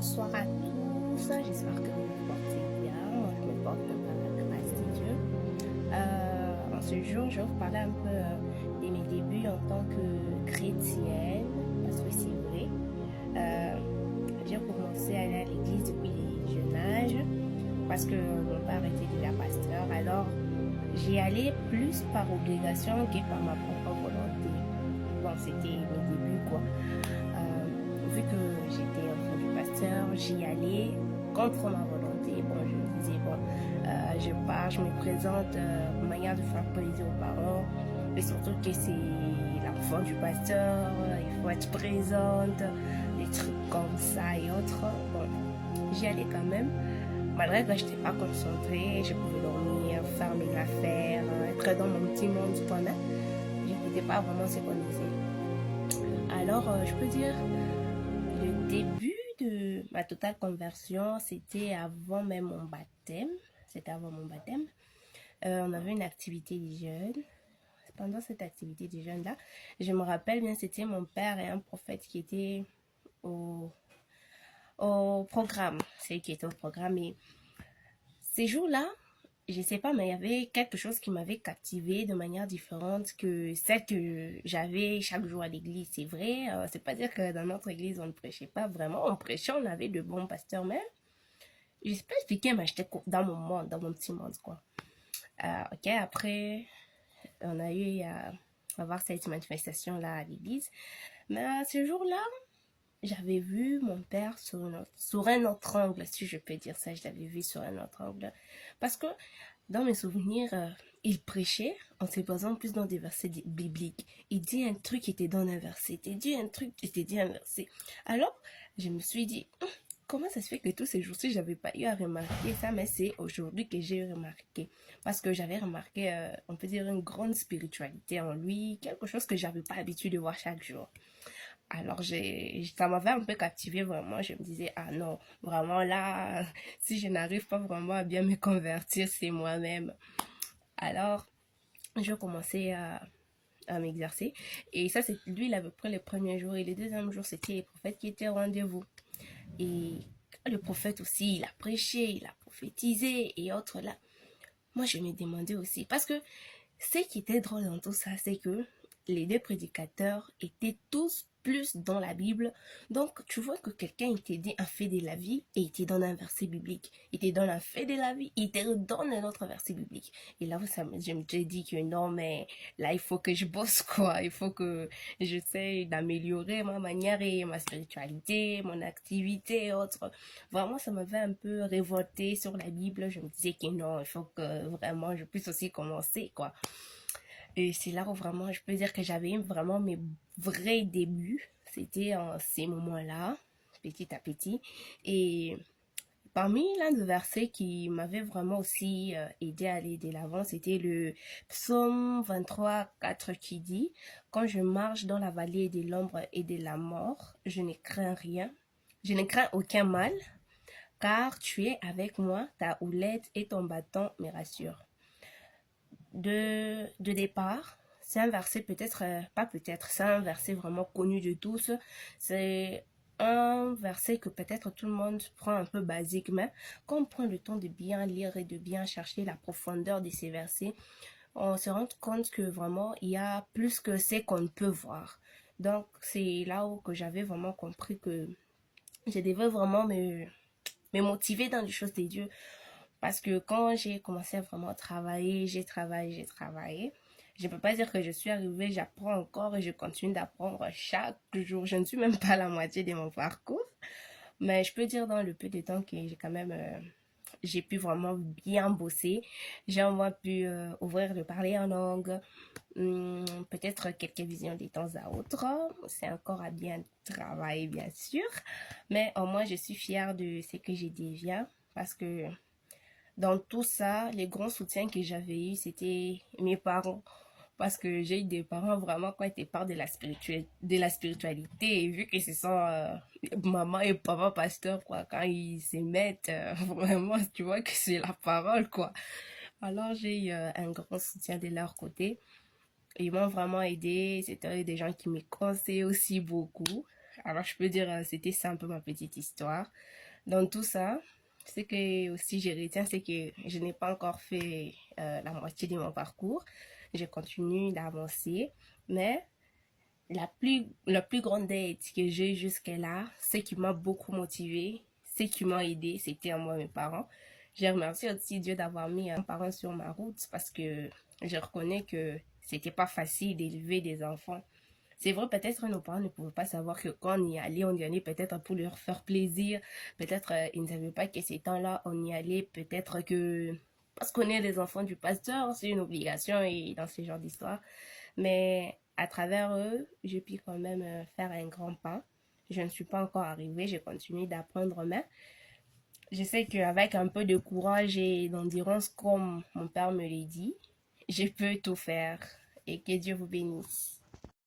Bonsoir à tous, j'espère que vous vous portez bien. Moi, je me porte par la grâce de Dieu. En ce jour, je vais vous parler un peu de mes débuts en tant que chrétienne, parce que c'est vrai. J'ai commencé à aller à l'église depuis les jeunes âges, parce que mon père était déjà pasteur. Alors, j'y allais plus par obligation que par ma propre volonté. Bon, c'était mes débuts, quoi. Vu que j'étais enfant du pasteur, j'y allais contre ma volonté. Bon, je me disais, bon, je pars, je me présente, manière de faire plaisir aux parents. Et surtout que c'est l'enfant du pasteur, il faut être présente, des trucs comme ça et autres. Bon, j'y allais quand même. Malgré que je n'étais pas concentrée, je pouvais dormir, faire mes affaires, être dans mon petit monde pendant. Je n'écoutais pas vraiment ce qu'on disait. Alors, je peux dire, le début de ma totale conversion, c'était avant même mon baptême. C'était avant mon baptême. On avait une activité des jeunes. Pendant cette activité des jeunes-là, je me rappelle bien, c'était mon père et un prophète qui étaient au programme. C'est eux qui étaient au programme. Et ces jours-là, je sais pas, mais il y avait quelque chose qui m'avait captivée de manière différente que celle que j'avais chaque jour à l'église. C'est vrai, c'est pas dire que dans notre église on ne prêchait pas vraiment, on prêchait, on avait de bons pasteurs même. Je sais pas expliquer, mais j'étais dans mon monde, dans mon petit monde, quoi. Ok, après, on a eu à avoir cette manifestation-là à l'église. Mais à ce jour-là, j'avais vu mon père sur un autre angle, si je peux dire ça, je l'avais vu sur un autre angle. Parce que dans mes souvenirs, il prêchait en se basant plus dans des versets bibliques. Il dit un truc qui était dans un verset, il dit un truc qui était dit un verset. Alors, je me suis dit, comment ça se fait que tous ces jours-ci, je n'avais pas eu à remarquer ça, mais c'est aujourd'hui que j'ai remarqué. Parce que j'avais remarqué, on peut dire, une grande spiritualité en lui, quelque chose que j'avais pas l'habitude de voir chaque jour. Alors, ça m'avait un peu captivé vraiment. Je me disais, ah non, vraiment là, si je n'arrive pas vraiment à bien me convertir, c'est moi-même. Alors, je commençais à m'exercer. Et ça, c'est lui, il avait pris le premier jour. Et le deuxième jour, c'était les prophètes qui étaient au rendez-vous. Et le prophète aussi, il a prêché, il a prophétisé et autres là. Moi, je me demandais aussi. Parce que ce qui était drôle dans tout ça, c'est que les deux prédicateurs étaient tous plus dans la Bible. Donc, tu vois que quelqu'un te dit un fait de la vie et il te donne un verset biblique. Il te donne un fait de la vie, il te donne un autre verset biblique. Et là, je me suis dit que non, mais là, il faut que je bosse, quoi. Il faut que j'essaie d'améliorer ma manière et ma spiritualité, mon activité et autres. Vraiment, ça m'avait un peu révolté sur la Bible. Je me disais que non, il faut que vraiment je puisse aussi commencer, quoi. Et c'est là où vraiment je peux dire que j'avais eu vraiment mes vrais débuts. C'était en ces moments-là, petit à petit. Et parmi l'un des versets qui m'avait vraiment aussi aidé à aller de l'avant, c'était le psaume 23, 4 qui dit: Quand je marche dans la vallée de l'ombre et de la mort, je ne crains rien. Je ne crains aucun mal, car tu es avec moi, ta houlette et ton bâton me rassurent. De départ, c'est un verset peut-être, pas peut-être, c'est un verset vraiment connu de tous. C'est un verset que peut-être tout le monde prend un peu basique, mais quand on prend le temps de bien lire et de bien chercher la profondeur de ces versets, on se rend compte que vraiment il y a plus que ce qu'on peut voir. Donc c'est là où que j'avais vraiment compris que je devais vraiment me motiver dans les choses de Dieu. Parce que quand j'ai commencé à vraiment travailler, j'ai travaillé. Je ne peux pas dire que je suis arrivée, j'apprends encore et je continue d'apprendre chaque jour. Je ne suis même pas à la moitié de mon parcours. Mais je peux dire dans le peu de temps que j'ai quand même, j'ai pu vraiment bien bosser. J'ai au moins pu ouvrir le parler en langue. Peut-être quelques visions de temps à autre. C'est encore à bien travailler, bien sûr. Mais au moins, je suis fière de ce que j'ai déjà. Parce que dans tout ça, les grands soutiens que j'avais eu, c'était mes parents. Parce que j'ai eu des parents vraiment quand ils parlent de la spiritualité. Et vu que ce sont maman et papa pasteur, quoi, quand ils se mettent, vraiment, tu vois que c'est la parole, quoi. Alors j'ai eu un grand soutien de leur côté. Ils m'ont vraiment aidé. C'était des gens qui me conseillent aussi beaucoup. Alors, je peux dire, c'était ça un peu ma petite histoire. Dans tout ça, ce que aussi je retiens, c'est que je n'ai pas encore fait la moitié de mon parcours. Je continue d'avancer, mais la plus grande aide que j'ai eu jusqu'à là, ce qui m'a beaucoup motivée, ce qui m'a aidé, c'était moi mes parents. Je remercie aussi Dieu d'avoir mis un parent sur ma route parce que je reconnais que c'était pas facile d'élever des enfants. C'est vrai, peut-être nos parents ne pouvaient pas savoir que quand on y allait peut-être pour leur faire plaisir. Peut-être ils ne savaient pas que ces temps-là, on y allait peut-être que parce qu'on est les enfants du pasteur, c'est une obligation et dans ce genre d'histoire. Mais à travers eux, j'ai pu quand même faire un grand pas. Je ne suis pas encore arrivée, j'ai continué d'apprendre, mais je sais qu'avec un peu de courage et d'endurance, comme mon père me l'a dit, je peux tout faire et que Dieu vous bénisse.